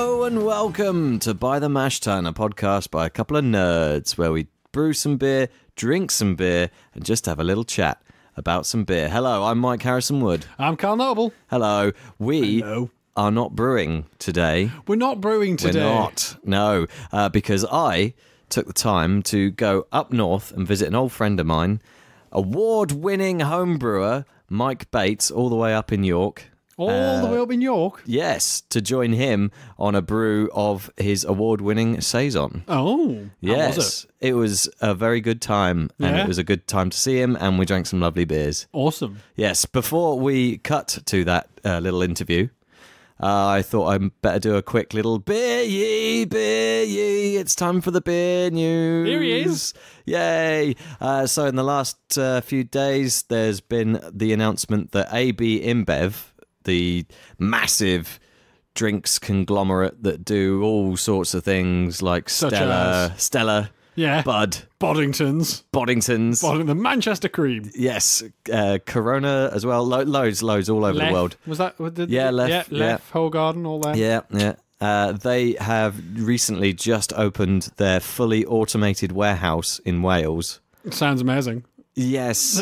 Hello and welcome to By the Mash Tun, a podcast by a couple of nerds where we brew some beer, drink some beer, and just have a little chat about some beer. Hello, I'm Mike Harrison Wood. I'm Carl Noble. Hello. We Hello. are not brewing today. We're not brewing today. We're not, no, because I took the time to go up north and visit an old friend of mine, award-winning homebrewer Mike Bates, all the way up in York. All the way up in York? Yes, to join him on a brew of his award-winning Saison. Oh, yes. how was it? It was a very good time, and Yeah? it was a good time to see him, and we drank some lovely beers. Awesome. Yes, before we cut to that little interview, I thought I'd better do a quick little beer ye, it's time for the beer news. Here he is. Yay. So in the last few days, there's been the announcement that AB InBev, the massive drinks conglomerate that do all sorts of things like Such Stella, Yeah. Bud, Boddingtons. The Manchester Cream. yes, Corona as well, loads all over the world. Was that? Yeah, Lef, Yeah, Lef, Hogarden, all that. Yeah. They have recently just opened their fully automated warehouse in Wales. Sounds amazing. Yes.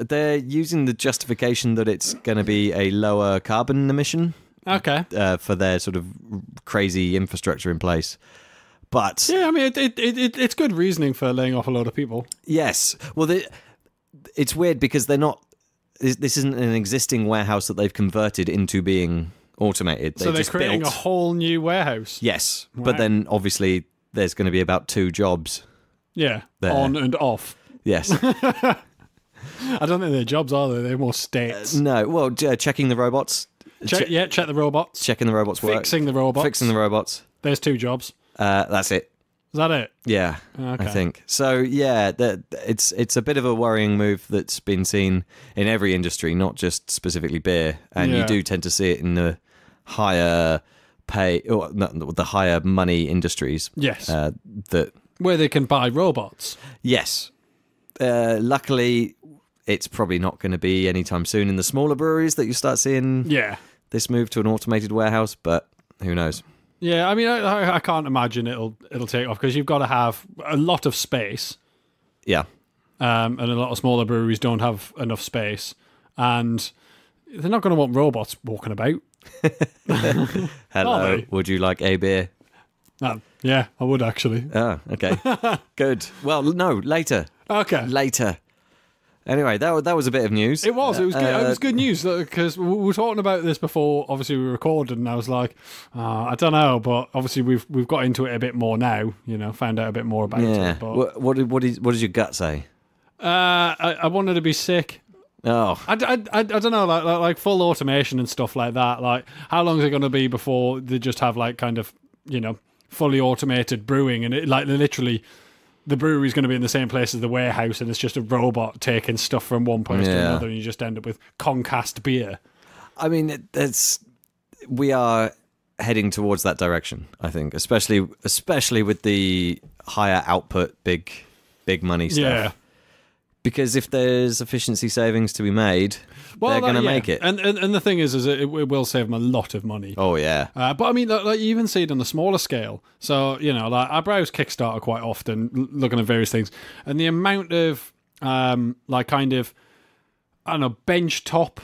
They're using the justification that it's going to be a lower carbon emission Okay. for their sort of crazy infrastructure in place. But Yeah, I mean, it's good reasoning for laying off a lot of people. yes, well, it's weird because they're not. This isn't an existing warehouse that they've converted into being automated. So they're just creating built. a whole new warehouse. Yes, Wow. but then obviously there's going to be about 2 jobs. Yeah, There. on and off. Yes. I don't think they're jobs, are they? They're more states. No. Well, checking the robots. Check the robots. Checking the robots work. Fixing the robots. Fixing the robots. There's 2 jobs. That's it. Is that it? Yeah, Okay. I think so. Yeah, it's a bit of a worrying move that's been seen in every industry, not just specifically beer. And you Yeah. do tend to see it in the higher pay or not, the higher money industries. Yes. That Where they can buy robots. yes. Luckily, it's probably not going to be anytime soon in the smaller breweries that you start seeing Yeah. this move to an automated warehouse. But who knows? Yeah, I mean, I can't imagine it'll take off because you've got to have a lot of space, Yeah. and a lot of smaller breweries don't have enough space, and they're not going to want robots walking about. Hello. Are they? Would you like a beer? Yeah, I would actually. Oh, okay. Good. Well, no, later. Okay. Later. Anyway, that was a bit of news. It was good. It was good news because we were talking about this before. Obviously, we recorded, and I was like, I don't know, but obviously we've got into it a bit more now. You know, found out a bit more about Yeah. it. But What does your gut say? I wanted to be sick. Oh, I don't know, like full automation and stuff like that. Like, how long is it going to be before they just have like kind of, you know, fully automated brewing, and it like literally the brewery's going to be in the same place as the warehouse, and it's just a robot taking stuff from one place to another, and you just end up with Concast beer. I mean, we are heading towards that direction. I think, especially with the higher output, big money stuff. Yeah. Because if there's efficiency savings to be made, they're going to make it. And the thing is it will save them a lot of money. Oh yeah. But I mean, like you even see it on the smaller scale. So, you know, like I browse Kickstarter quite often, looking at various things, and the amount of like kind of, I don't know, bench top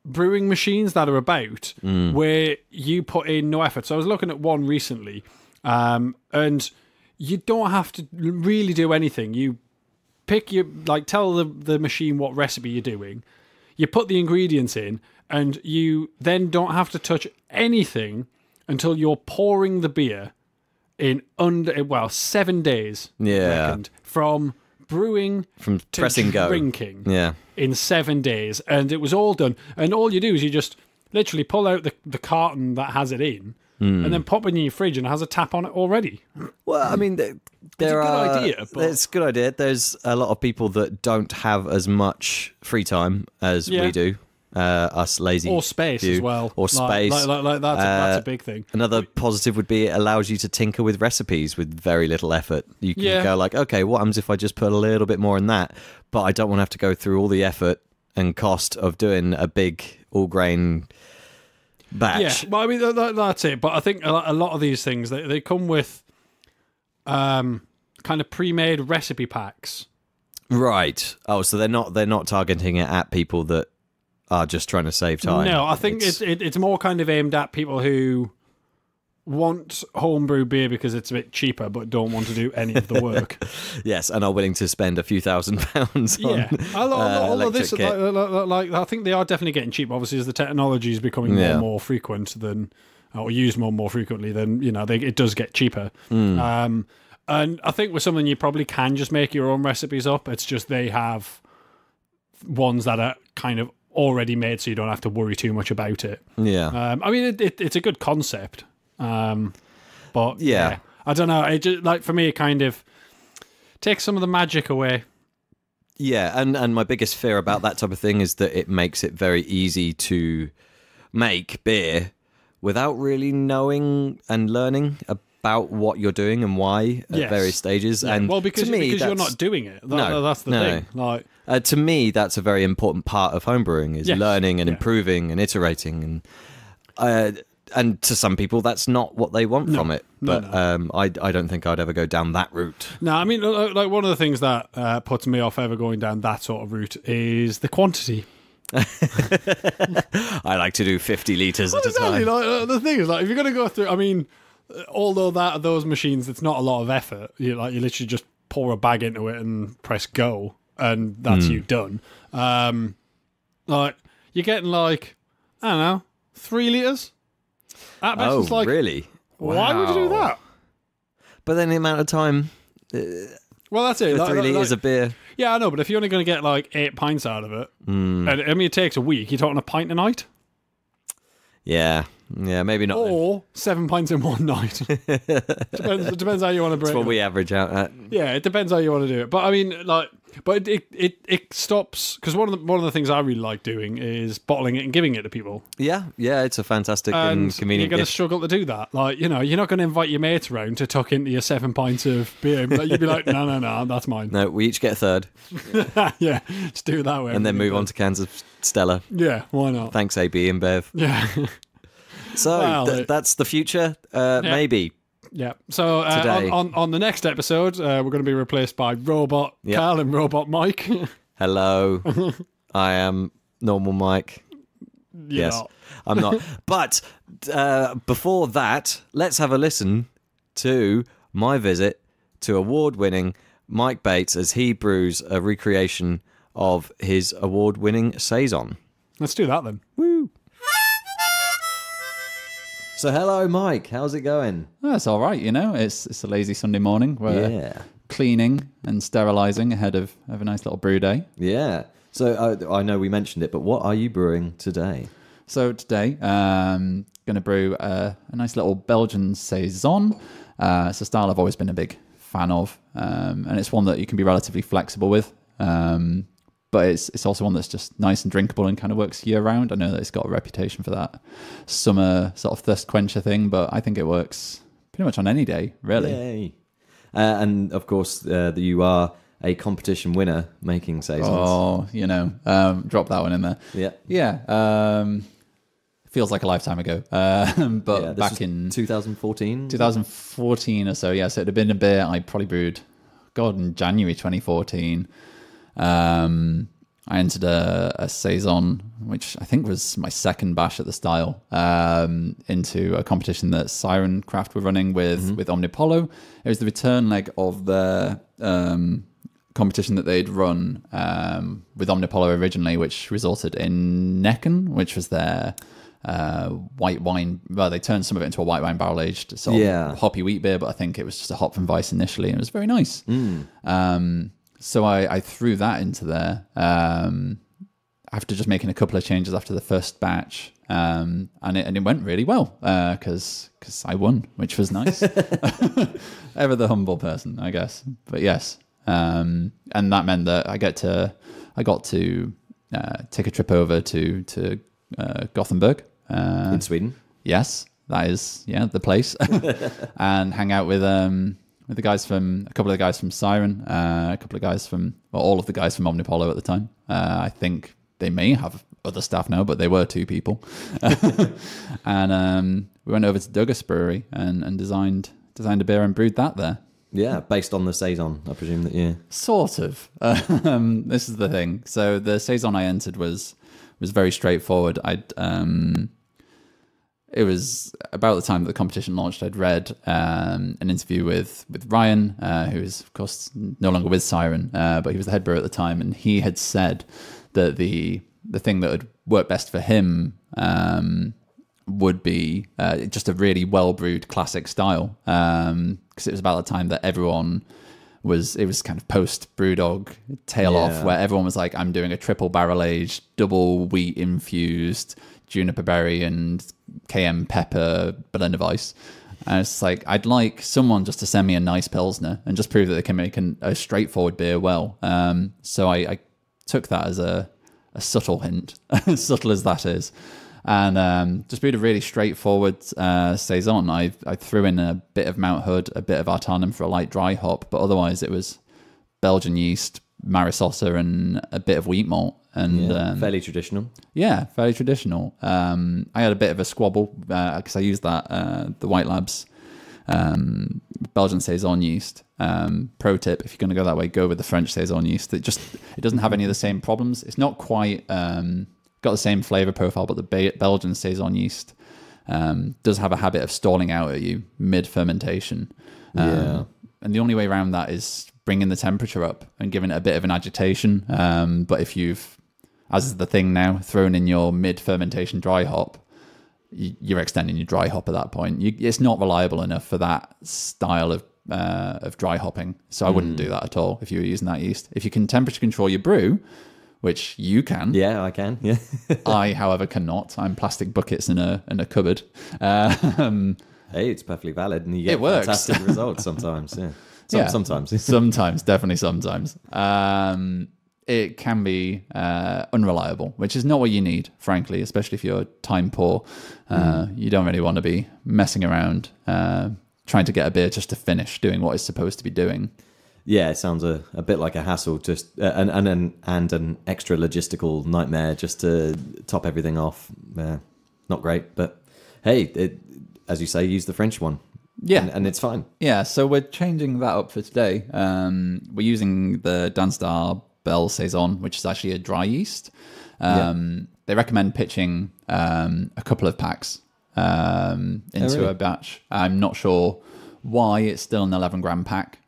brewing machines that are about where you put in no effort. So I was looking at one recently, and you don't have to really do anything. You pick tell the machine what recipe you're doing. You put the ingredients in, and you then don't have to touch anything until you're pouring the beer in under 7 days. Yeah. Reckoned, from brewing From to pressing go. drinking. Yeah. In 7 days, and it was all done. And all you do is you just literally pull out the carton that has it in, and then pop it in your fridge, and it has a tap on it already. Well, I mean, It's a good idea, but It's a good idea. There's a lot of people that don't have as much free time as we do. Us lazy or space few. as well, or space. Like that's a big thing. Another positive would be it allows you to tinker with recipes with very little effort. You can go like, okay, what happens if I just put a little bit more in that? But I don't want to have to go through all the effort and cost of doing a big all grain batch. Yeah, well, I mean that's it. But I think a lot of these things they come with kind of pre-made recipe packs. Right. Oh, so they're not targeting it at people that are just trying to save time. No, I think it's more kind of aimed at people who want homebrew beer because it's a bit cheaper, but don't want to do any of the work. Yes, and are willing to spend a few £1,000s on all of this, kit. like I think they are definitely getting cheap. Obviously, as the technology is becoming more and more frequent than, or used more and more frequently, then it does get cheaper. And I think with something you probably can just make your own recipes up. It's just they have ones that are kind of already made, so you don't have to worry too much about it. Yeah. I mean, it's a good concept. But yeah, I don't know. It just, like for me, it kind of takes some of the magic away. Yeah, and my biggest fear about that type of thing is that it makes it very easy to make beer without really knowing and learning about what you're doing and why at various stages. Yeah. And well, because you're not doing it. That's the thing. Like to me, that's a very important part of homebrewing is learning and improving and iterating and to some people, that's not what they want from it. But I don't think I'd ever go down that route. No, I mean, like one of the things that puts me off ever going down that sort of route is the quantity. I like to do 50 litres at a time. Like, the thing is, like, if you're going to go through, I mean, although those machines, it's not a lot of effort. You literally just pour a bag into it and press go, and that's you done. Like you're getting like, I don't know, 3 litres. At best, it's like, really? Why would you do that? But then the amount of time. Well, that's it. 3 litres of beer. Yeah, I know, but if you're only going to get like 8 pints out of it, and I mean, it takes a week. You're talking a pint a night. Yeah, maybe not. Or 7 pints in one night. Depends how you want to break it. That's what we average out at. Yeah, it depends how you want to do it. But I mean, like, but it stops because one of the things I really like doing is bottling it and giving it to people. Yeah, it's a fantastic and convenient. You're going to struggle to do that. Like, you're not going to invite your mates around to tuck into your 7 pints of beer. You'd be like, no, that's mine. No, we each get a third. Yeah, just do it that way. And then move on to cans of Stella. Yeah, why not? Thanks, AB and Bev. Yeah. So that's the future, maybe. Yeah. So Today. on the next episode, we're going to be replaced by Robot Carl and Robot Mike. Hello, I am normal Mike. Yes, I'm not. But before that, let's have a listen to my visit to award-winning Mike Bates as he brews a recreation of his award-winning Saison. Let's do that then. Woo! So hello, Mike. How's it going? That's all right. It's a lazy Sunday morning. We're cleaning and sterilising ahead of a nice little brew day. Yeah. So I know we mentioned it, but what are you brewing today? So today, going to brew a nice little Belgian Saison. It's a style I've always been a big fan of, and it's one that you can be relatively flexible with. But it's also one that's just nice and drinkable and kind of works year round. I know that it's got a reputation for that summer sort of thirst quencher thing, but I think it works pretty much on any day, really. Yay. And of course, you are a competition winner making Saisons. Oh, drop that one in there. Yeah. Yeah. Feels like a lifetime ago. But back in 2014? 2014 or so, yeah. So it had been a beer I probably brewed, in January 2014. I entered a Saison, which I think was my second bash at the style, into a competition that Siren Craft were running with Omnipollo. It was the return leg of the competition that they'd run with Omnipollo originally, which resulted in Necken, which was their white wine. Well, they turned some of it into a white wine barrel-aged sort of hoppy wheat beer, but I think it was just a hop from Weiss initially, and it was very nice. So I threw that into there after just making a couple of changes after the first batch, and it went really well because I won, which was nice. Ever the humble person, I guess. But yes, and that meant that I got to take a trip over to Gothenburg in Sweden. Yes, that is the place, and hang out with the guys from a couple of the guys from Siren, a couple of guys from all of the guys from Omnipollo at the time. I think they may have other staff now, but they were 2 people. And we went over to Douglas Brewery and designed a beer and brewed that there. Yeah, based on the Saison, I presume that, yeah. Sort of. This is the thing. So the Saison I entered was very straightforward. It was about the time that the competition launched. I'd read an interview with Ryan, who is, of course, no longer with Siren, but he was the head brewer at the time, and he had said that the thing that would work best for him would be just a really well-brewed classic style, because it was about the time that it was kind of post-Brewdog tail off, where everyone was like, I'm doing a triple barrel-aged, double wheat-infused juniper berry and cayenne pepper Berliner Weiss. And it's like, I'd like someone just to send me a nice Pilsner and just prove that they can make a straightforward beer well. So I took that as a subtle hint, as subtle as that is. And just brewed a really straightforward Saison. I threw in a bit of Mount Hood, a bit of Artarnum for a light dry hop, but otherwise it was Belgian yeast, Marisosa, and a bit of wheat malt. And fairly traditional. Yeah, fairly traditional. I had a bit of a squabble because I used the White Labs Belgian Saison yeast. Pro tip, if you're going to go that way, go with the French Saison yeast. It doesn't have any of the same problems. It's not quite got the same flavor profile, but the Belgian Saison yeast does have a habit of stalling out at you mid-fermentation. And the only way around that is bringing the temperature up and giving it a bit of an agitation. But if you've, as is the thing now, thrown in your mid-fermentation dry hop, you're extending your dry hop at that point. It's not reliable enough for that style of dry hopping. So I wouldn't do that at all if you were using that yeast. If you can temperature control your brew, which you can. Yeah, I can. Yeah. I, however, cannot. I'm plastic buckets in a cupboard. Hey, it's perfectly valid, and you get fantastic results sometimes. Yeah. Sometimes. Sometimes, definitely sometimes. It can be unreliable, which is not what you need, frankly, especially if you're time poor. You don't really want to be messing around trying to get a beer just to finish doing what it's supposed to be doing. Yeah, it sounds a bit like a hassle, just and an extra logistical nightmare just to top everything off. Not great, but hey, as you say, use the French one. Yeah, and it's fine. Yeah, so we're changing that up for today. We're using the Danstar Belle Saison, which is actually a dry yeast. They recommend pitching a couple of packs into a batch. I'm not sure why it's still an 11-gram pack.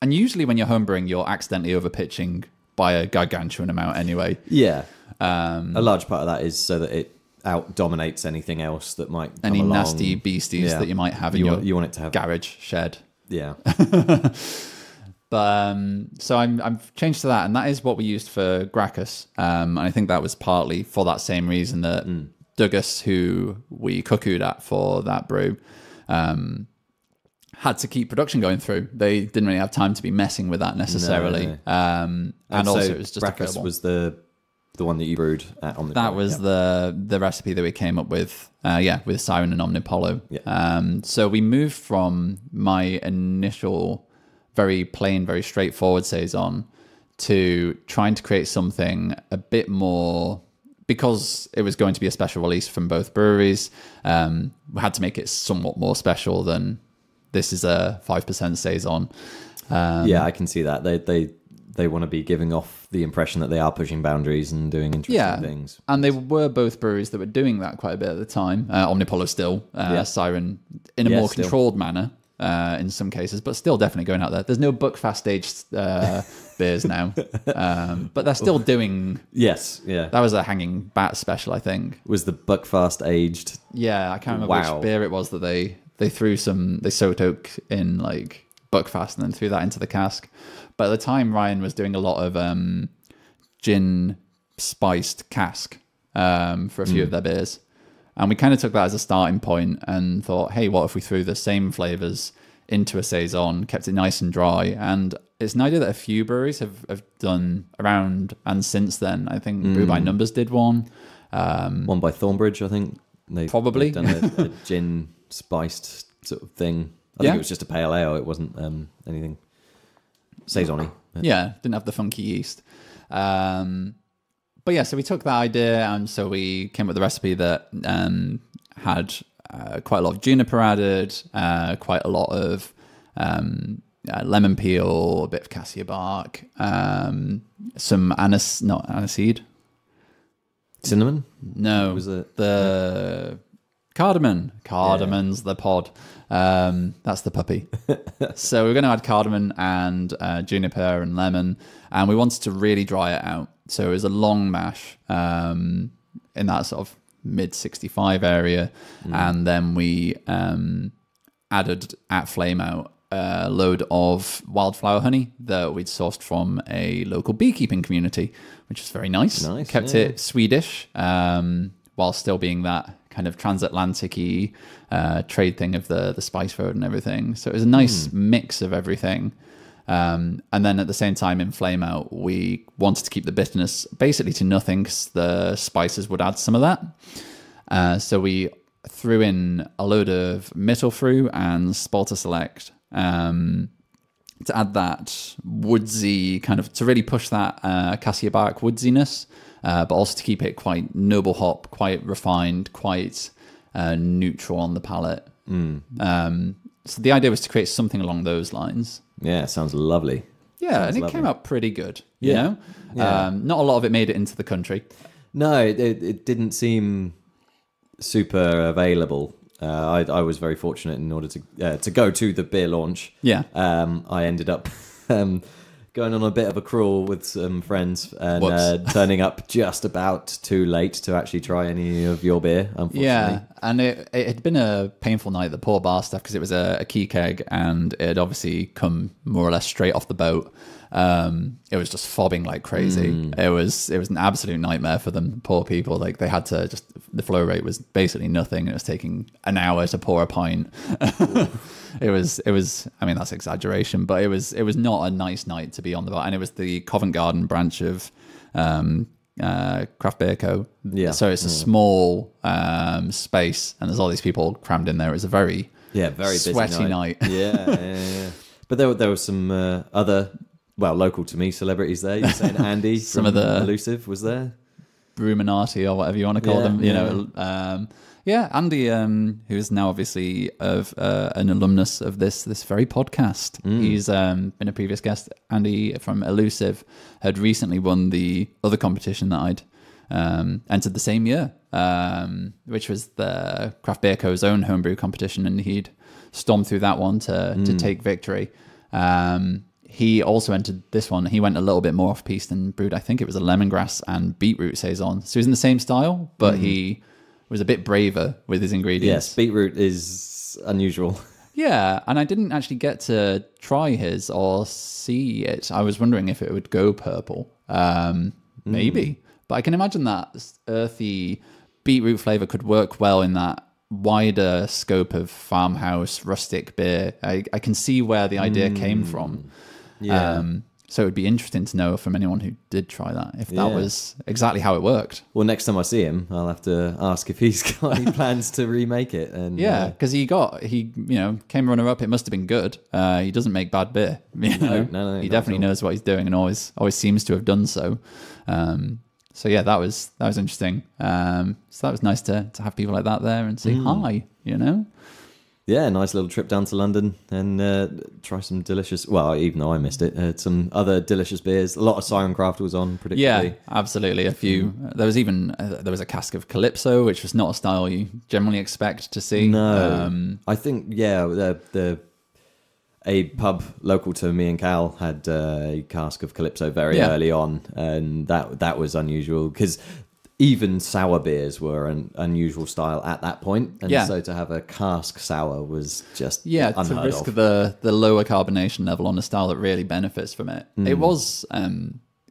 And usually when you're homebrewing, you're accidentally over-pitching by a gargantuan amount anyway. Yeah. A large part of that is so that it out-dominates anything else that might come Any along. nasty beasties that you might have in your you want it to have garage shed. Yeah. But so I've changed to that, and that is what we used for Gracchus. And I think that was partly for that same reason that Douglas, who we cuckooed at for that brew, had to keep production going through. They didn't really have time to be messing with that necessarily. No. And also it was just Gracchus was the one that you brewed at Omnipolo. That was the recipe that we came up with, with Siren and Omnipolo. Yeah. So we moved from my initial very plain, very straightforward Saison to trying to create something a bit more, because it was going to be a special release from both breweries. We had to make it somewhat more special than this is a 5% Saison. I can see that. They want to be giving off the impression that they are pushing boundaries and doing interesting things. And they were both breweries that were doing that quite a bit at the time. Omnipolo still, Siren in a more controlled manner in some cases, but still definitely going out there. There's no Buckfast aged beers now, but they're still doing... Yes, yeah. That was a hanging bat special, I think. Was the Buckfast aged? Yeah, I can't remember which beer it was that they soaked oak in like Buckfast and then threw that into the cask. But at the time, Ryan was doing a lot of gin spiced cask for a few of their beers. And we kind of took that as a starting point and thought, hey, what if we threw the same flavors into a Saison, kept it nice and dry? And it's an idea that a few breweries have done around and since then. I think Brew by Numbers did one. One by Thornbridge, I think. They've done a gin spiced sort of thing. I think it was just a pale ale. It wasn't anything Saison-y. Yeah, didn't have the funky yeast. But yeah, so we took that idea, and so we came up with a recipe that had quite a lot of juniper added, quite a lot of lemon peel, a bit of cassia bark, some aniseed. Cinnamon? No, Was it the cardamom? Cardamon's the pod. That's the puppy. So we're going to add cardamom and juniper and lemon, and we wanted to really dry it out. So it was a long mash in that sort of mid 65 area, and then we added at flame out a load of wildflower honey that we'd sourced from a local beekeeping community, which was very nice. Kept it Swedish while still being that kind of transatlantic-y trade thing of the spice road and everything. So it was a nice mix of everything. And then at the same time in flame out, we wanted to keep the bitterness basically to nothing because the spices would add some of that. So we threw in a load of Mittelfru and Spalter Select to add that woodsy kind of, to really push that cassia bark woodsiness, but also to keep it quite noble hop, quite refined, quite neutral on the palate. So the idea was to create something along those lines. Yeah, sounds lovely. Yeah, and it came out pretty good, you know? Not a lot of it made it into the country. No, it didn't seem super available. I was very fortunate in order to go to the beer launch. Yeah. I ended up going on a bit of a crawl with some friends and turning up just about too late to actually try any of your beer, unfortunately. Yeah, and it had been a painful night, the poor bar stuff, because it was a key keg and it had obviously come more or less straight off the boat. It was just fobbing like crazy. It was an absolute nightmare for them, poor people. Like they had to the flow rate was basically nothing. It was taking an hour to pour a pint. It was I mean, that's exaggeration, but it was not a nice night to be on the bar. And it was the Covent Garden branch of Craft Beer Co. Yeah. So it's a small space and there's all these people crammed in there. It was a very busy sweaty night. Yeah. But there were some other, well, local to me celebrities there. You're saying Andy Some from of the Elusive was there. Bruminati or whatever you want to call them, you know. Andy, who is now obviously an alumnus of this very podcast. He's been a previous guest. Andy from Elusive had recently won the other competition that I'd entered the same year, which was the Craft Beer Co.'s own homebrew competition, and he'd stormed through that one to take victory. He also entered this one. He went a little bit more off-piste and brewed, I think it was a lemongrass and beetroot Saison. So he was in the same style, but he was a bit braver with his ingredients. Yes, beetroot is unusual. Yeah, and I didn't actually get to try his or see it. I was wondering if it would go purple. Maybe. But I can imagine that earthy beetroot flavour could work well in that wider scope of farmhouse rustic beer. I can see where the idea came from. Yeah. So it would be interesting to know from anyone who did try that, if that was exactly how it worked. Well, next time I see him, I'll have to ask if he's got any plans to remake it. And because he came runner up. It must have been good. He doesn't make bad beer. No, he definitely knows what he's doing and always seems to have done so. So yeah, that was interesting. So that was nice to have people like that there and say hi. You know. Yeah, nice little trip down to London and try some delicious, well, even though I missed it, some other delicious beers. A lot of Siren Craft was on, predictably. Yeah, absolutely. A few. There was even a cask of Calypso, which was not a style you generally expect to see. No. I think, a pub local to me and Cal had a cask of Calypso very early on, and that was unusual because even sour beers were an unusual style at that point, and so to have a cask sour was just unheard to risk of. the lower carbonation level on a style that really benefits from it. It was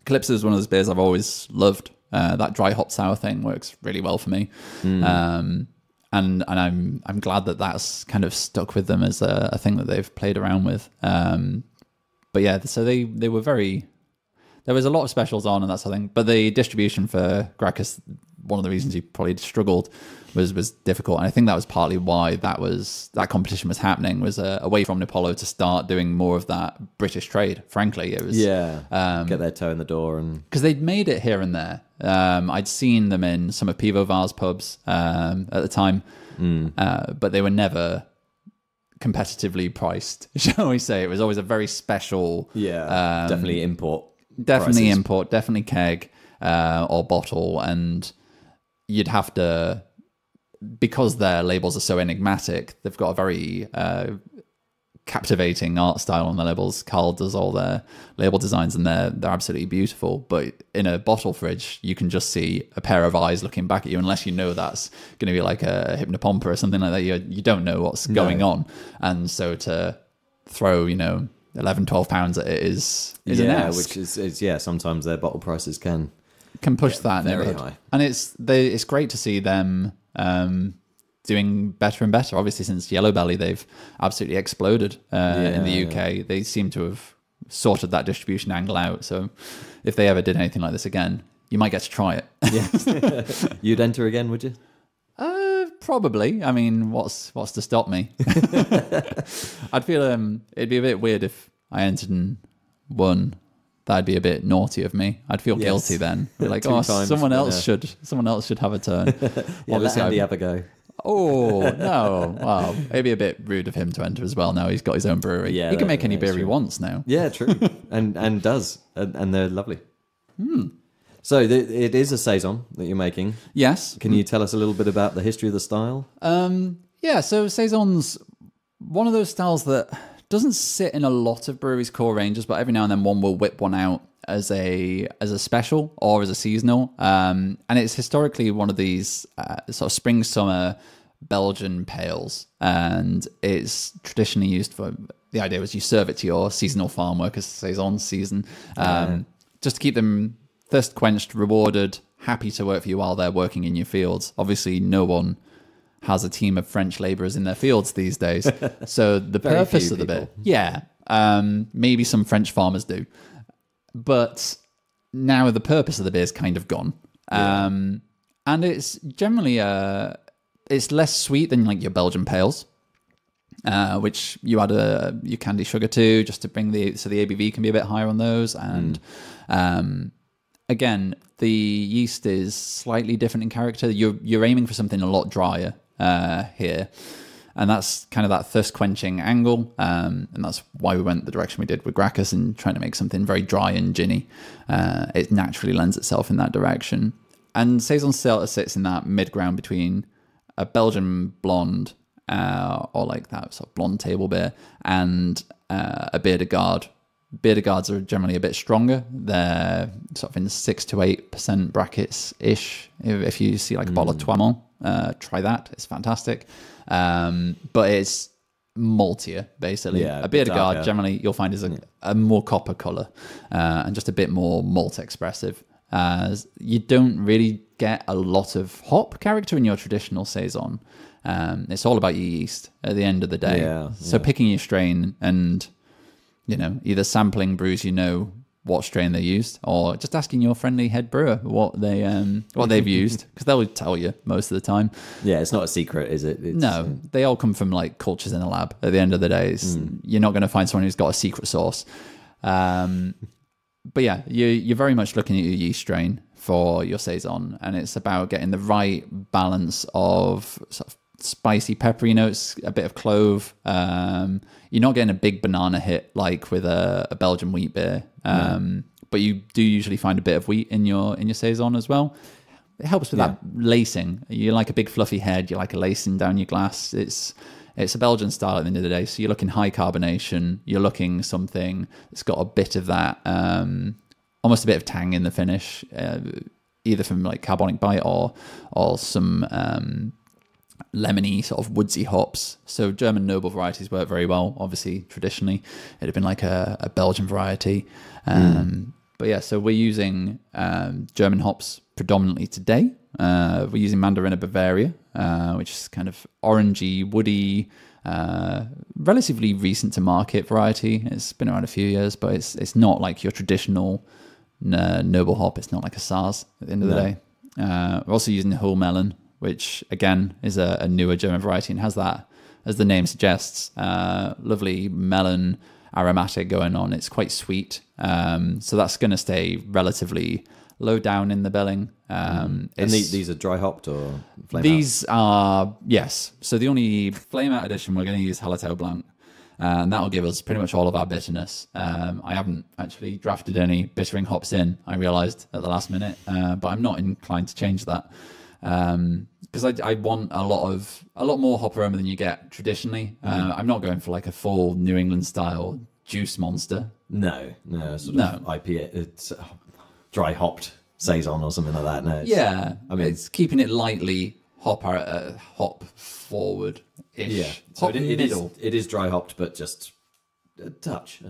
Calypso is one of those beers I've always loved. That dry hop sour thing works really well for me, and I'm glad that that's kind of stuck with them as a thing that they've played around with. But yeah, so they were very there was a lot of specials on and that sort of thing. But the distribution for Gracchus, one of the reasons he probably struggled was difficult. And I think that was partly why that competition was happening, was a way from Omnipollo to start doing more of that British trade. Frankly, it was get their toe in the door, and because they'd made it here and there. I'd seen them in some of Pivovar's pubs at the time, but they were never competitively priced, shall we say. It was always a very special, definitely import, definitely keg or bottle, and you'd have to, because their labels are so enigmatic, they've got a very captivating art style on the labels. Carl does all their label designs, and they're absolutely beautiful. But in a bottle fridge, you can just see a pair of eyes looking back at you, unless you know that's going to be like a Hypnopompa or something like that. You don't know what's going on, and so to throw 11, 12 pounds at it is an ask. Which is sometimes their bottle prices can push that very neighborhood. high. And it's great to see them doing better and better. Obviously, since Yellow Belly, they've absolutely exploded in the UK. They seem to have sorted that distribution angle out. So if they ever did anything like this again, you might get to try it. Yes. You'd enter again, would you? Probably. I mean, what's to stop me? I'd feel it'd be a bit weird if I entered and won. That'd be a bit naughty of me. I'd feel guilty then. Be like, someone else should have a turn. Let Andy have a go. Oh no! Wow, it'd be a bit rude of him to enter as well. Now he's got his own brewery. Yeah, he can make any beer he wants now. Yeah, true, and does, and they're lovely. So it is a saison that you're making. Yes. Can you tell us a little bit about the history of the style? Yeah. So saison's one of those styles that doesn't sit in a lot of breweries' core ranges, but every now and then one will whip one out as a special or as a seasonal. And it's historically one of these sort of spring summer Belgian pales, and it's traditionally used for, the idea was you serve it to your seasonal farm workers, saison season, just to keep them thirst quenched, rewarded, happy to work for you while they're working in your fields. Obviously, no one has a team of French labourers in their fields these days. So the purpose of the bit, maybe some French farmers do, but now the purpose of the beer is kind of gone. And it's generally it's less sweet than like your Belgian pales, which you add your candy sugar to, just to bring the ABV can be a bit higher on those. And again, the yeast is slightly different in character. You're aiming for something a lot drier here, and that's kind of that thirst quenching angle, and that's why we went the direction we did with Gracchus and trying to make something very dry and ginny. It naturally lends itself in that direction, and Saison sits in that mid ground between a Belgian blonde or like that sort of blonde table beer and a Bière de Garde. Bière de Gardes are generally a bit stronger. They're sort of in the 6 to 8% brackets ish. If you see like a bottle of Toimont, try that. It's fantastic. But it's maltier, basically. Yeah, a Bière de Garde generally you'll find is a more copper colour and just a bit more malt expressive. You don't really get a lot of hop character in your traditional Saison. It's all about your yeast at the end of the day. So picking your strain and either sampling brews what strain they used, or just asking your friendly head brewer what they've used, because they'll tell you most of the time. Yeah, it's not a secret, is it? No, they all come from like cultures in a lab. At the end of the day, you're not going to find someone who's got a secret sauce. But yeah, you're very much looking at your yeast strain for your Saison, and it's about getting the right balance of sort of spicy, peppery notes, a bit of clove. You're not getting a big banana hit like with a Belgian wheat beer, but you do usually find a bit of wheat in your Saison as well. It helps with that lacing. You like a big fluffy head. You like a lacing down your glass. It's a Belgian style at the end of the day. So you're looking high carbonation. You're looking something that's got a bit of that, almost a bit of tang in the finish, either from like carbonic bite or some lemony sort of woodsy hops. So German noble varieties work very well. Obviously, traditionally, it'd have been like a Belgian variety. But yeah, so we're using German hops predominantly today. We're using Mandarina Bavaria, which is kind of orangey, woody, relatively recent to market variety. It's been around a few years, but it's not like your traditional noble hop. It's not like a SARS at the end of the day. We're also using whole melon, which again is a newer German variety and has that, as the name suggests, lovely melon aromatic going on. It's quite sweet. So that's going to stay relatively low down in the billing. And these are dry hopped or flame these are, yes. So the only flame out edition, we're going to use Hallertau Blanc. And that'll give us pretty much all of our bitterness. I haven't actually drafted any bittering hops in, I realised at the last minute, but I'm not inclined to change that because I want a lot more hop aroma than you get traditionally. I'm not going for like a full New England style juice monster. No, sort of IPA. It's dry hopped Saison or something like that. No, yeah, I mean it's keeping it lightly hop forward. Yeah, so it is dry hopped, but just a touch.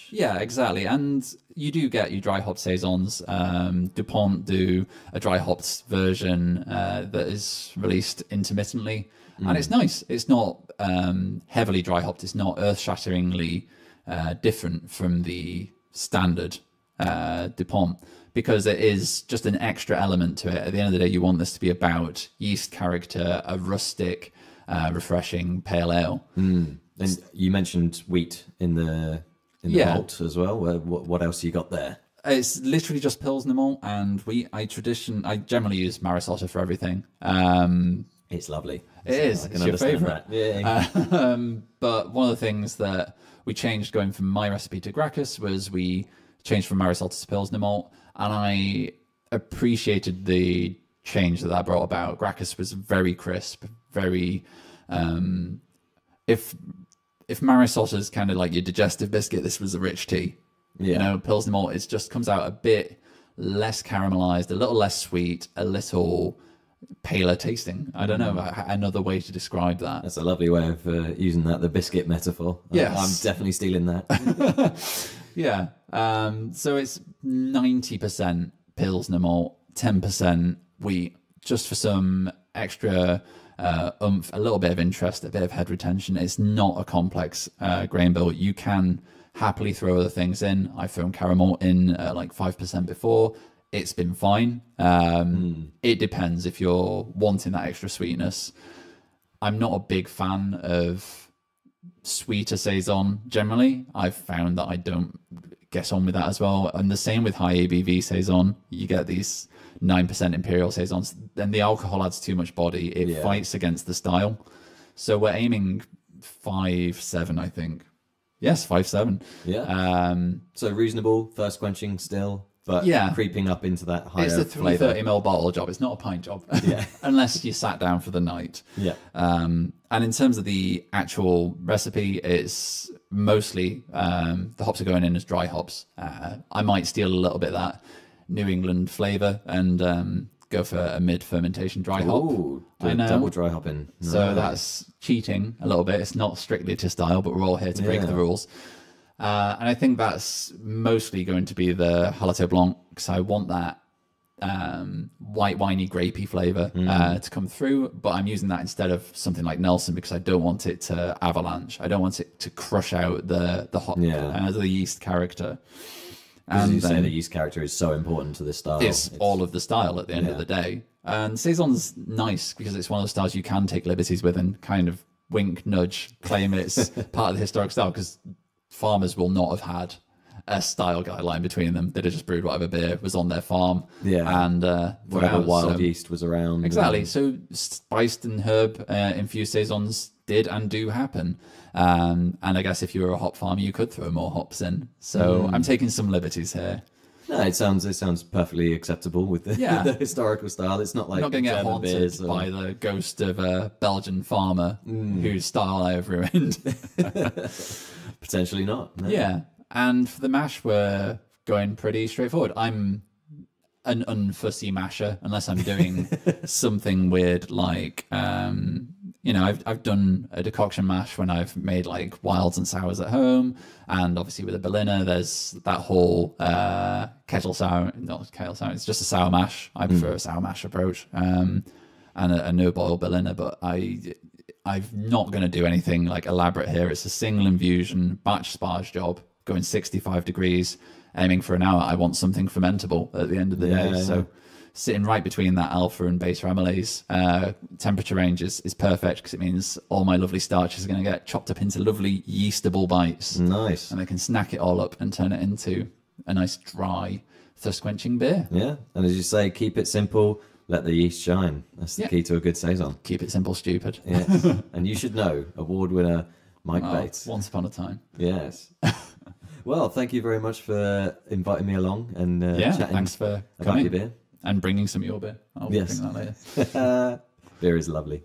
Yeah, exactly. And you do get your dry hop saisons. DuPont do a dry hopped version that is released intermittently, and it's nice. It's not heavily dry hopped. It's not earth shatteringly different from the standard DuPont, because it is just an extra element to it. At the end of the day, you want this to be about yeast character, a rustic, refreshing pale ale. And you mentioned wheat in the malt as well. What else you got there? It's literally just Pilsner malt and wheat. I generally use Marisotta for everything. It's lovely. It's your favourite. Yeah. But one of the things that we changed going from my recipe to Gracchus was we changed from Marisotta to Pilsner malt, and I appreciated the change that brought about. Gracchus was very crisp, very if Marisotta is kind of like your digestive biscuit, this was a rich tea. Yeah. You know, Pilsner malt, it just comes out a bit less caramelized, a little less sweet, a little paler tasting. I don't know another way to describe that. That's a lovely way of using the biscuit metaphor. Yes. I'm definitely stealing that. Yeah. So it's 90% Pilsner malt, 10% wheat, just for some extra oomph, a little bit of interest, a bit of head retention. It's not a complex grain bill. You can happily throw other things in. I've thrown caramel in like 5% before. It's been fine. It depends if you're wanting that extra sweetness. I'm not a big fan of sweeter Saison generally. I've found that I don't get on with that as well. And the same with high ABV Saison. You get these 9% Imperial Saisons, then the alcohol adds too much body. It fights against the style. So we're aiming 5.7, I think. Yes, 5.7. Yeah. So reasonable, thirst quenching still, but creeping up into that higher It's a flavour. 330ml bottle job. It's not a pint job. Yeah. Unless you sat down for the night. Yeah. And in terms of the actual recipe, it's mostly the hops are going in as dry hops. I might steal a little bit of that New England flavour and go for a mid-fermentation dry hop. Ooh, I know. double dry hopping. So that's cheating a little bit. It's not strictly to style, but we're all here to break the rules. And I think that's mostly going to be the Hallertau Blanc, because I want that white winey grapey flavour to come through, but I'm using that instead of something like Nelson because I don't want it to avalanche. I don't want it to crush out the hop, the yeast character. As you say, the yeast character is so important to this style. It's all of the style at the end of the day. And Saison's nice because it's one of the styles you can take liberties with and kind of wink, nudge, claim it's part of the historic style, because farmers will not have had a style guideline between them. They'd have just brewed whatever beer was on their farm. Yeah. And whatever wild yeast was around. Exactly. So spiced and herb infused Saisons did and do happen. And I guess if you were a hop farmer, you could throw more hops in. So I'm taking some liberties here. No, it sounds perfectly acceptable with the, the historical style. It's not like not going to get haunted by the ghost of a Belgian farmer whose style I have ruined. Potentially not. No. Yeah. And for the mash, we're going pretty straightforward. I'm an unfussy masher unless I'm doing something weird like, I've done a decoction mash when I've made like wilds and sours at home. And obviously with a Berliner, there's that whole kettle sour, not kettle sour, it's just a sour mash. I prefer a sour mash approach and a no-boil Berliner, but I'm not going to do anything like elaborate here. It's a single infusion batch sparge job, going 65 degrees, aiming for an hour, I want something fermentable at the end of the day. So sitting right between that alpha and beta amylase temperature range is perfect, because it means all my lovely starches are going to get chopped up into lovely yeastable bites. Nice. And I can snack it all up and turn it into a nice dry thirst quenching beer. Yeah, and as you say, keep it simple, let the yeast shine. That's the key to a good Saison. Keep it simple, stupid. Yes. And you should know, award winner Mike Bates. Once upon a time. Yes. Well, thank you very much for inviting me along and chatting thanks for about coming your beer. and bringing some of your beer. I'll bring that later. Beer is lovely.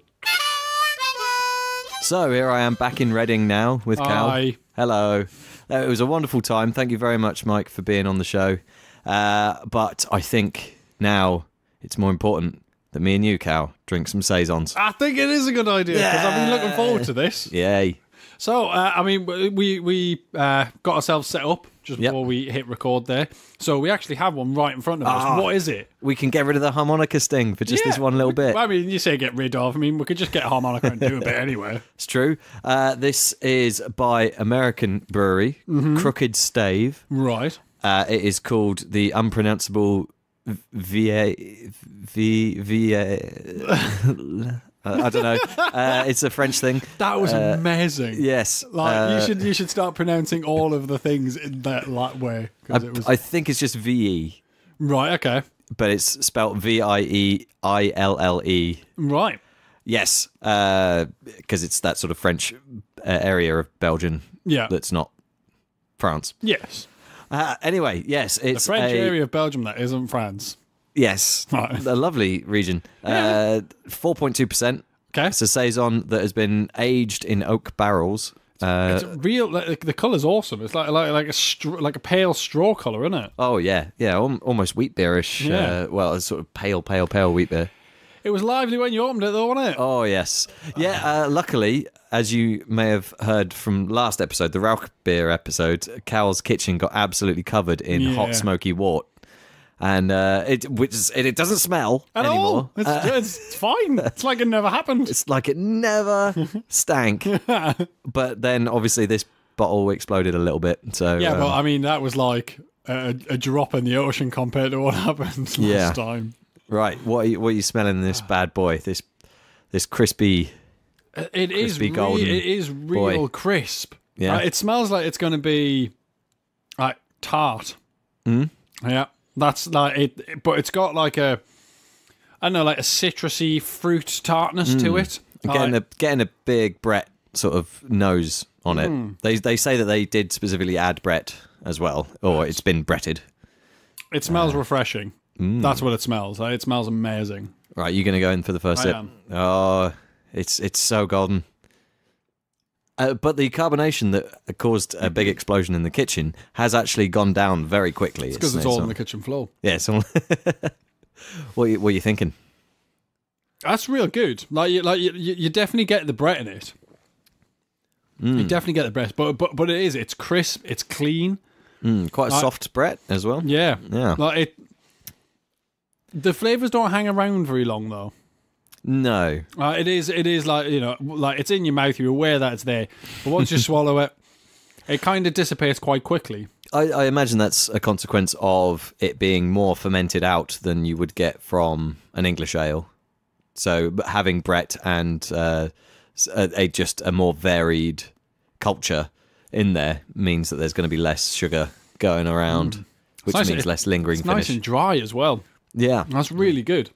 So here I am back in Reading now with Cal. Hi. Hello. It was a wonderful time. Thank you very much, Mike, for being on the show. But I think now it's more important that me and you, Cal, drink some Saisons. I think it is a good idea, because I've been looking forward to this. Yay. So, I mean, we got ourselves set up just before we hit record there. So we actually have one right in front of us. What is it? We can get rid of the harmonica sting for just this one little bit. I mean, you say get rid of. I mean, we could just get a harmonica and do a bit anyway. It's true. This is by American brewery, Crooked Stave. Right. It is called the unpronounceable VA. I don't know. It's a French thing. That was amazing. Yes. Like you should start pronouncing all of the things in that way. I think it's just VE. Right. Okay. But it's spelled VIEILLE. Right. Yes, because it's that sort of French area of Belgium. Yeah. That's not France. Yes. Anyway, yes, it's the French area of Belgium that isn't France. Yes, Right. a lovely region. 4.2%. Okay. It's a Saison that has been aged in oak barrels. It's real. Like, the colour's awesome. It's like a pale straw colour, isn't it? Oh yeah, almost wheat beerish. Yeah. Well, it's sort of pale wheat beer. It was lively when you opened it, though, wasn't it? Oh yes, yeah. Luckily, as you may have heard from last episode, the Rauch beer episode, Cal's kitchen got absolutely covered in hot smoky wort. And it doesn't smell At anymore. all. It's fine. It's like it never happened. It's like it never stank. But then, obviously, this bottle exploded a little bit. So Yeah, but I mean, that was like a drop in the ocean compared to what happened last time. Right. What are you smelling in this bad boy? This crispy. It is golden it is real crisp. Yeah. It smells like it's going to be like tart. Yeah. That's like it, but it's got like a citrusy fruit tartness to it. Getting a big Brett sort of nose on it. They say that they did specifically add Brett as well, or it's been Bretted. It smells refreshing. That's what it smells. Like, it smells amazing. Right, you going to go in for the first sip? am. Oh, it's so golden. But the carbonation that caused a big explosion in the kitchen has actually gone down very quickly. It's because it's all on the kitchen floor. Yeah, it's all. What are you thinking? That's real good. You definitely get the Brett in it. You definitely get the Brett, but it's crisp, it's clean. Quite a soft Brett as well. Yeah. Yeah. The flavors don't hang around very long though. No. It is like, like it's in your mouth, you're aware that it's there, but once you swallow it, it kind of dissipates quite quickly. I imagine that's a consequence of it being more fermented out than you would get from an English ale. So having Brett and just a more varied culture in there means that there's going to be less sugar going around, which means less lingering finish. Nice and dry as well. Yeah. That's really good.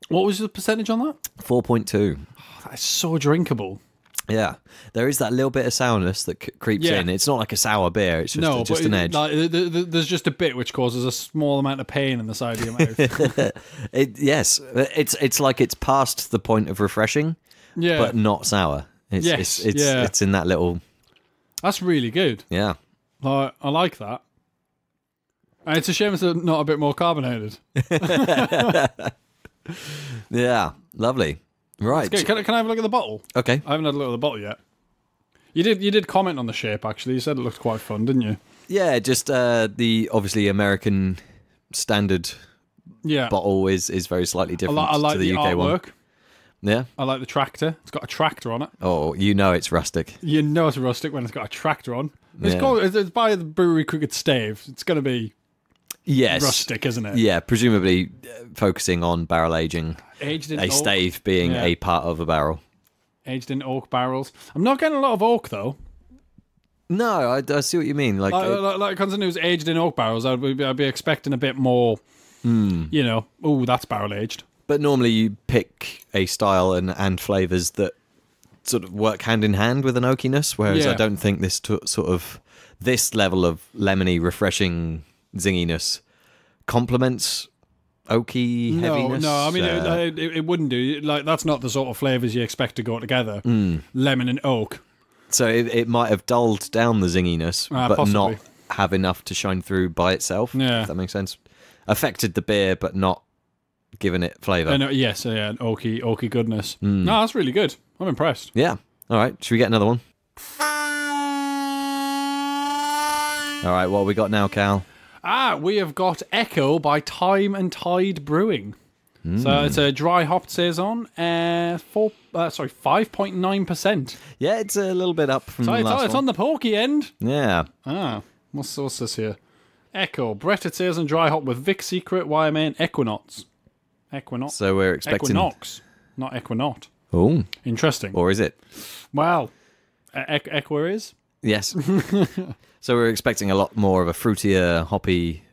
What was the percentage on that? 4.2. Oh, that's so drinkable. Yeah. There is that little bit of sourness that creeps in. It's not like a sour beer. It's just an edge. There's just a bit which causes a small amount of pain in the side of your mouth. Yes. It's like it's past the point of refreshing, but not sour. It's in that little... That's really good. Yeah. I like that. And it's a shame it's not a bit more carbonated. Yeah. Lovely. Right. Can I have a look at the bottle? Okay. I haven't had a look at the bottle yet. You did comment on the shape, actually. You said it looked quite fun, didn't you? Yeah, just the obviously American standard bottle is very slightly different I like to the UK artwork. one. Yeah. I like the tractor. It's got a tractor on it. Oh, you know it's rustic. You know it's rustic when it's got a tractor on. It's Yeah. called. It's by the brewery Cricket Stave. It's going to be Yes. rustic, isn't it? Yeah, presumably focusing on barrel aging. Aged in A oak. stave being Yeah. a part of a barrel. Aged in oak barrels. I'm not getting a lot of oak though. No, I see what you mean. Like, Like considering it was aged in oak barrels, I'd be expecting a bit more. You know, oh, that's barrel aged. but normally you pick a style and flavors that sort of work hand in hand with an oakiness, whereas Yeah. I don't think this level of lemony, refreshing zinginess complements oaky heaviness. No, I mean it wouldn't do. Like that's not the sort of flavors you expect to go together. Lemon and oak. So it might have dulled down the zinginess, but possibly. not have enough to shine through by itself. Yeah. If that makes sense. Affected the beer, but not given it flavour. Yes, yeah, an oaky goodness. No, that's really good. I'm impressed. Yeah. All right. Should we get another one? All right. What have we got now, Cal? We have got Echo by Time and Tide Brewing. So it's a dry hopped saison, 5.9%. Yeah, it's a little bit up from So the last it's one. on the porky end. Yeah. What's this here? Echo, Bretted saison dry hop with Vic Secret, YMA, Equinox. Equinox. So we're expecting. Equinox, not Equinaut. Oh. Interesting. Or is it? Well, Equa is. Yes. So we're expecting a lot more of a fruitier, hoppy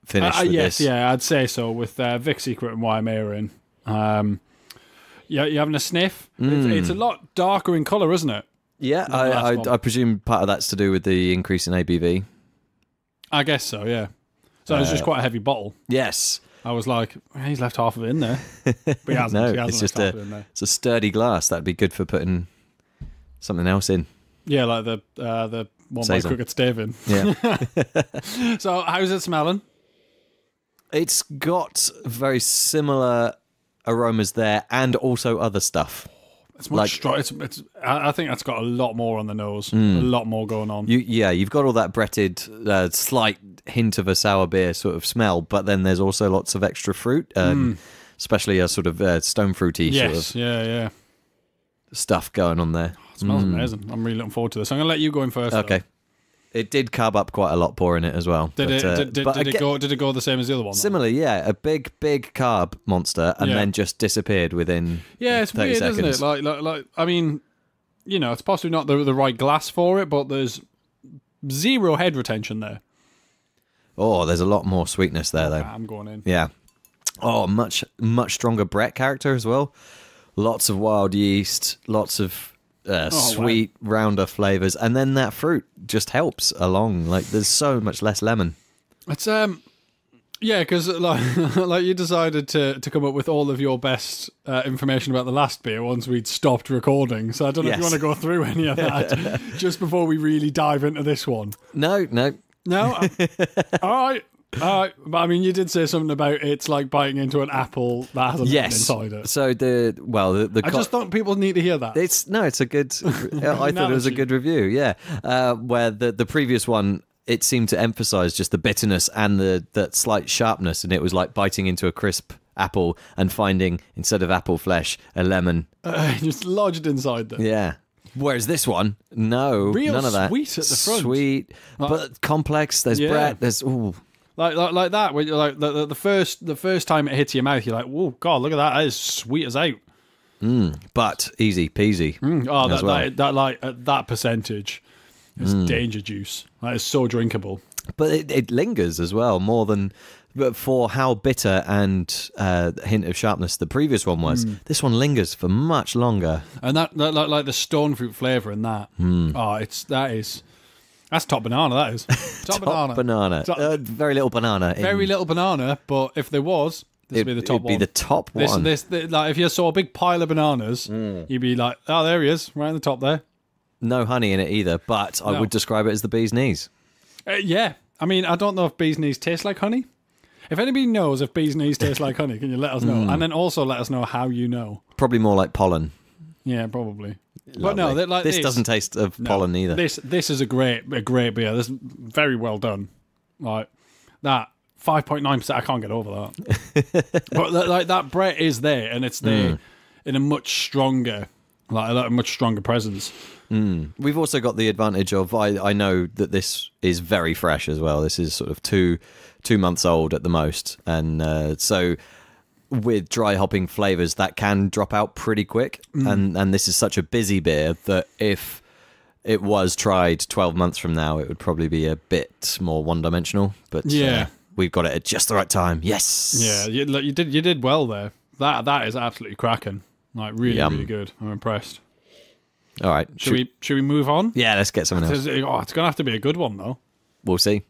finish with Yes, this. yeah, I'd say so. With Vic Secret and YMA in. Yeah, you're having a sniff. It's a lot darker in colour, isn't it? Yeah, Than the last one. I presume part of that's to do with the increase in ABV. I guess so. Yeah. So it's just quite a heavy bottle. Yes. I was like, he's left half of it in there, but he hasn't. No, he hasn't it's just left half of it in there. it's a sturdy glass. That'd be good for putting something else in. Yeah, like the one by Saison. Crooked Stave in. Yeah. So how's it smelling? It's got very similar aromas there and also other stuff. It's much Like- strong. It's. I think that's got a lot more on the nose. A lot more going on. You've got all that bretted, slight hint of a sour beer sort of smell, but then there's also lots of extra fruit, especially a sort of stone fruity sort Yes. of Yeah. stuff going on there. It smells amazing. I'm really looking forward to this. I'm gonna let you go in first. Okay. though. It did carb up quite a lot pouring it as well. Did but, it go the same as the other one? though? Similarly, yeah, a big carb monster, and Yeah. then just disappeared within. Yeah, it's 30 weird, seconds. isn't it? Like. I mean, you know, it's possibly not the right glass for it, but there's zero head retention there. Oh, there's a lot more sweetness there, though. I'm going in. Yeah. Oh, much stronger Brett character as well. Lots of wild yeast, lots of sweet, rounder flavors, and then that fruit just helps along. Like, there's so much less lemon. It's yeah, because like you decided to come up with all of your best information about the last beer once we'd stopped recording. So I don't know if you Yes. want to go through any of that just before we really dive into this one. No. No, all right. But I mean, you did say something about it's like biting into an apple that has a lemon Yes. inside it. So I just thought people need to hear that. It's a good. I thought it was a Analogy. good review. Yeah, where the previous one, it seemed to emphasize just the bitterness and that slight sharpness, and it was like biting into a crisp apple and finding, instead of apple flesh, a lemon. Just lodged inside there. Yeah. Whereas this one, no, Real none of that. sweet at the front. Sweet, but complex. There's Yeah. Brett. There's Like that. When you're like the first time it hits your mouth, you're like, "Whoa, God, look at that! That is sweet as out." but easy peasy. Oh, as well. that like at that percentage is danger juice. That is so drinkable. But it lingers as well, more than. But for how bitter and hint of sharpness the previous one was, this one lingers for much longer. And that like the stone fruit flavor in that. Oh, that's top banana. That is top Banana. Top- Very little banana. Very little banana, but if there was, this would be the top it'd be one. the top one. Like if you saw a big pile of bananas, you'd be like, oh, there he is, right on the top there. No honey in it either, but I No. would describe it as the bee's knees. Yeah, I mean, I don't know if bees' knees taste like honey. If anybody knows if bees' knees taste like honey, can you let us know? And then also let us know how you know. Probably more like pollen. Yeah, probably. Lovely. But no, like this doesn't taste of pollen either. This is a great beer. This is very well done. Like that 5.9%, I can't get over that. But like that Brett is there, and it's there. in a much stronger, like a much stronger presence. We've also got the advantage of I know that this is very fresh as well. This is sort of two months old at the most, and so with dry hopping flavors that can drop out pretty quick. And this is such a busy beer that if it was tried 12 months from now, it would probably be a bit more one-dimensional. But we've got it at just the right time. Yes. Yeah, you did well there. That is absolutely cracking. Like really good. I'm impressed. All right. Should we move on? Yeah, let's get someone else. It's gonna have to be a good one though. We'll see.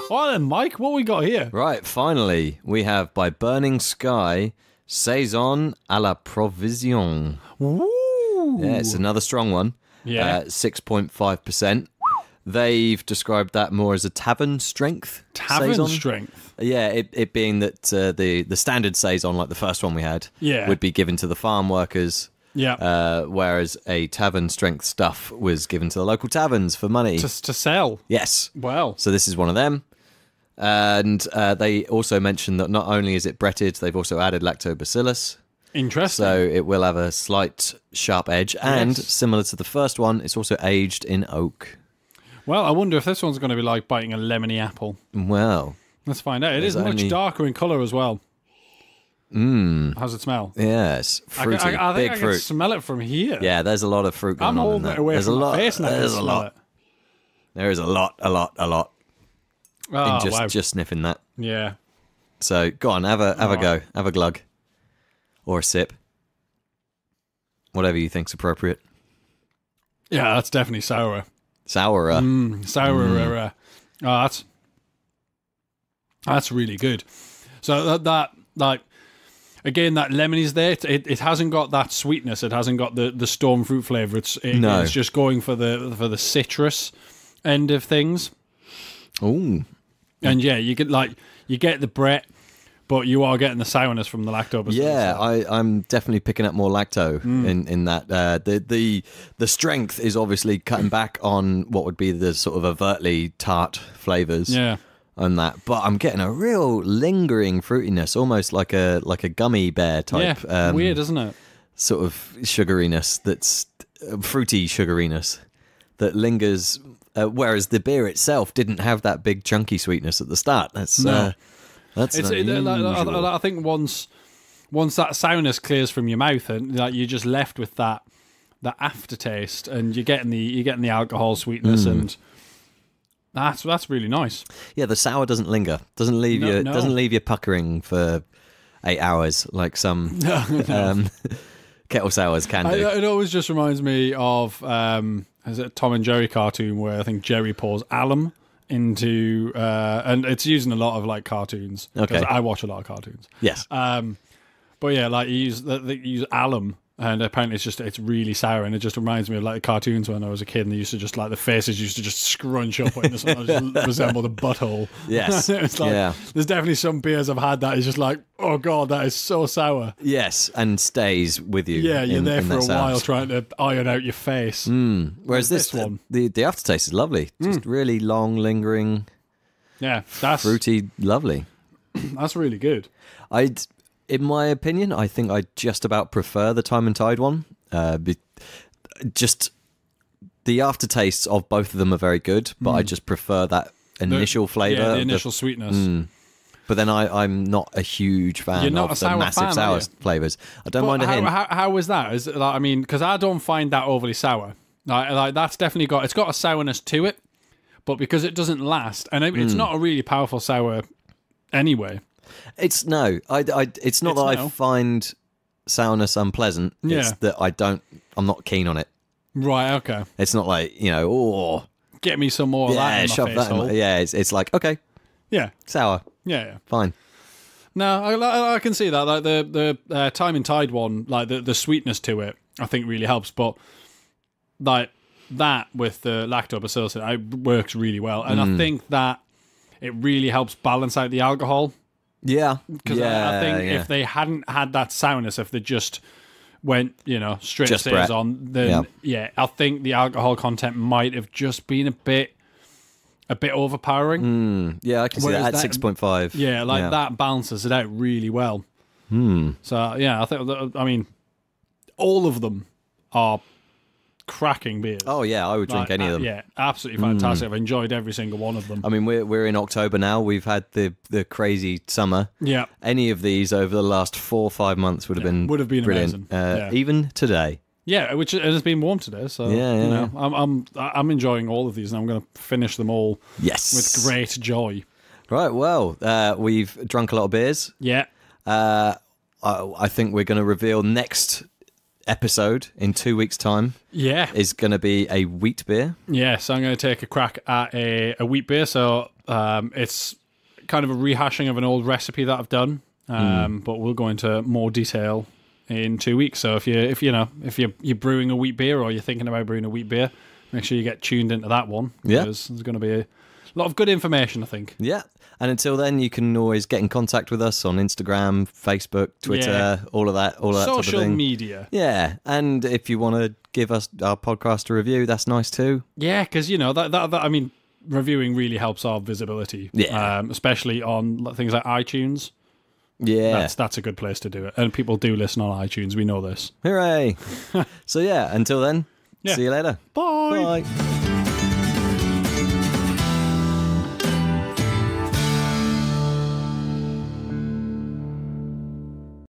Well then, Mike, what we got here? Right, finally, we have by Burning Sky, Saison à la Provision. Ooh. Yeah, it's another strong one. Yeah. 6.5%. They've described that more as a tavern strength. Tavern Saison. strength. Yeah, it being that the standard Saison, like the first one we had, would be given to the farm workers. Yeah. Whereas a tavern strength stuff was given to the local taverns for money. To sell. Yes. Well. So this is one of them. And they also mentioned that not only is it bretted, they've also added lactobacillus. Interesting. So it will have a slight sharp edge. And similar to the first one, it's also aged in oak. Well, I wonder if this one's going to be like biting a lemony apple. Well. Let's find out. It is much darker in colour as well. How's it smell? Yes. Fruity. I think Big I fruit. can smell it from here. Yeah, there's a lot of fruit going I'm on in holding that. it away There's from a lot. my face and I can There's a smell lot. it. There is a lot. Oh, In wow. just sniffing that. Yeah. So go on, have a go, have a glug, or a sip, whatever you think's appropriate. Yeah, that's definitely sour. Sourer. Sour. Oh, that's really good. So that like again, that lemony's there. It hasn't got that sweetness. It hasn't got the storm fruit flavor. It's just going for the citrus end of things. Ooh. And yeah, you get the Brett, but you are getting the sourness from the lactobacillus. Yeah, I'm definitely picking up more lacto in that. The strength is obviously cutting back on what would be the sort of overtly tart flavors. Yeah. On that, but I'm getting a real lingering fruitiness, almost like a gummy bear type. Yeah, weird, isn't it? Sort of sugariness that's fruity sugariness that lingers. Whereas the beer itself didn't have that big chunky sweetness at the start. That's unusual. I think once that sourness clears from your mouth, and like you're just left with that aftertaste, and you're getting the alcohol sweetness, and that's really nice. Yeah, the sour doesn't linger. Doesn't leave you puckering for 8 hours like some kettle sours can do. It always just reminds me of. Is it a Tom and Jerry cartoon where I think Jerry pours alum into, and it's using a lot of like cartoons. Okay. I watch a lot of cartoons. Yes. But yeah, like they use alum, and apparently it's really sour, and it just reminds me of like the cartoons when I was a kid, and they used to just like the faces used to just scrunch up and just resembled a butthole. Yes. It's like there's definitely some beers I've had that is just like, oh god, that is so sour. Yes, and stays with you. Yeah, you're there for a while sour. trying to iron out your face. Whereas this one, the aftertaste is lovely. Just really long, lingering. Yeah, that's fruity, lovely. That's really good. In my opinion, I think I just about prefer the Time and Tide one. Just the aftertastes of both of them are very good, but I just prefer that initial flavour. Yeah, the initial sweetness. But then I'm not a huge fan of the massive sour flavours. I don't mind a hint. How was that? Is it like, I mean, because I don't find that overly sour. Like that's definitely got a sourness to it, but because it doesn't last, and it's not a really powerful sour anyway. It's not that I find sourness unpleasant. Yeah. It's that I'm not keen on it. Right. Okay. It's not like get me some more of that in my shove face that hole. It's like, okay, yeah, sour, yeah, fine. No, I can see that. Like the Time and Tide one, like the sweetness to it, I think really helps. But like that with the lactobacillus, it works really well, and I think that it really helps balance out the alcohol. Yeah, because I think if they hadn't had that sourness, if they just went, straight just Saison, then I think the alcohol content might have just been a bit a bit overpowering. Yeah, I can see Whereas that at that- 6.5. Yeah, like that balances it out really well. So yeah, I think I mean all of them are cracking beers. Oh yeah, I would drink any of them. Yeah, absolutely fantastic. I've enjoyed every single one of them. I mean, we're in October now. We've had the crazy summer. Yeah, Any of these over the last 4 or 5 months would have been brilliant. amazing. Yeah. Even today. Yeah, which it has been warm today, so Yeah, you yeah, know, I'm enjoying all of these, and I'm going to finish them all Yes. with great joy. Right. Well, we've drunk a lot of beers. Yeah, I think we're going to reveal next episode in 2 weeks' time yeah, is going to be a wheat beer. yeah. So I'm going to take a crack at a wheat beer. So it's kind of a rehashing of an old recipe that I've done, but we'll go into more detail in 2 weeks. So if you're brewing a wheat beer or you're thinking about brewing a wheat beer, make sure you get tuned into that one. Yeah. Because there's going to be a lot of good information, I think. Yeah. And until then, you can always get in contact with us on Instagram, Facebook, Twitter, all of that type of Social thing. media. Yeah. And if you want to give us our podcast a review, that's nice too. Yeah, because that I mean, reviewing really helps our visibility. Yeah. Especially on things like iTunes. Yeah. That's a good place to do it. And people do listen on iTunes. We know this. Hooray. So yeah, until then, Yeah. see you later. Bye. Bye.